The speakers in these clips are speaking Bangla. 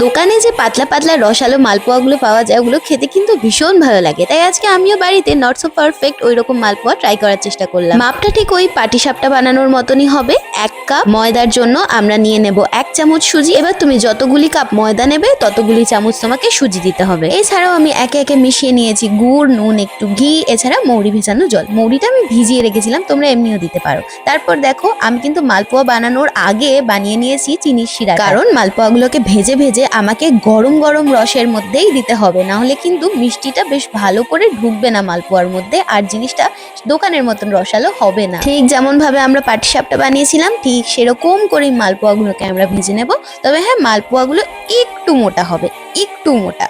দোকানে যে পাতলা পাতলা রসালো মালপোয়াগুলো পাওয়া যায় ওগুলো খেতে কিন্তু ভীষণ ভালো লাগে। তাই আজকে আমিও বাড়িতে নট সো পারফেক্ট ওই রকম মালপোয়া ট্রাই করার চেষ্টা করলাম। মাপটা ঠিক ওই পাটিসাপটা বানানোর মতনই হবে। 1 কাপ ময়দার জন্য আমরা নিয়ে নেব 1 চামচ সুজি। এবার তুমি যতগুলি কাপ ময়দা নেবে ততগুলি চামচ তোমাকে সুজি দিতে হবে। এছাড়াও আমি একে একে মিশিয়ে নিয়েছি গুড়, নুন, একটু ঘি, এছাড়া মৌরি ভেজানো জল। মৌরিটা আমি ভিজিয়ে রেখেছিলাম, তোমরা এমনিও দিতে পারো। তারপর দেখো আমি কিন্তু মালপোয়া বানানোর আগে বানিয়ে নিয়েছি চিনির শিরা, কারণ মালপোয়াগুলোকে ভেজে ভেজে আমাকে গরম গরম রসের মধ্যেই দিতে হবে, না হলে কিন্তু মিষ্টিটা বেশ ভালো করে ঢুকবে না মালপোয়ার মধ্যে, আর জিনিসটা দোকানের মতন রসালো হবে না। ঠিক যেমন ভাবে আমরা পাটিসাপটা বানিয়েছিলাম ঠিক সেরকম করে মালপোয়াগুলোকে আমরা ভেজে নেব। তবে হ্যাঁ, মালপোয়াগুলো একটু মোটা হবে, একটু মোটা।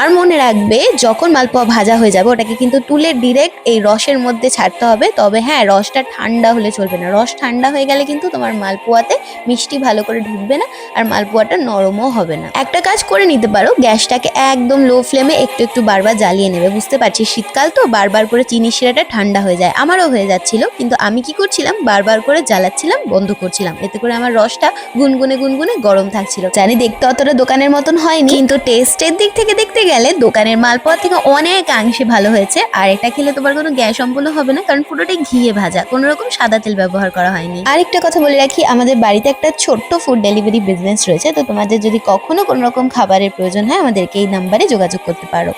আর মনে রাখবে যখন মালপোয়া ভাজা হয়ে যাবে ওটাকে কিন্তু তুলে ডিরেক্ট এই রসের মধ্যে ছাড়তে হবে। তবে হ্যাঁ, রসটা ঠান্ডা হলে চলবে না। রস ঠান্ডা হয়ে গেলে কিন্তু তোমার মালপোয়াতে মিষ্টি ভালো করে ঢুকবে না, আর মালপোয়াটা নরমও হবে না। একটা কাজ করে নিতে পারো, গ্যাসটাকে একদম লো ফ্লেমে একটু একটু বারবার জ্বালিয়ে নেবে। বুঝতে পারছি শীতকাল তো বারবার করে চিনি শিরাটা ঠান্ডা হয়ে যায়, আমারও হয়ে যাচ্ছিল, কিন্তু আমি কি করছিলাম বারবার করে জ্বালাচ্ছিলাম, বন্ধ করছিলাম। এতে করে আমার রসটা গুনগুনে গুনগুনে গরম থাকছিল। জানি দেখতে অতটা দোকানের মতন হয়নি, কিন্তু টেস্টের দিক থেকে দেখতে গেলে দোকানের মালপোয়া থেকে অনেকাংশে ভালো হয়েছে। আর এটা খেলে তোমার কোনো গ্যাস অম্বলও হবে না, কারণ পুরোটাই ঘিয়ে ভাজা, কোনো রকম সাদা তেল ব্যবহার করা হয়নি। আরেকটা কথা বলে রাখি, আমাদের বাড়িতে একটা ছোট্ট ফুড ডেলিভারি বিজনেস রয়েছে, তো তোমাদের যদি কখনো কোনো রকম খাবারের প্রয়োজন হয় আমাদেরকে এই নাম্বারে যোগাযোগ করতে পারো।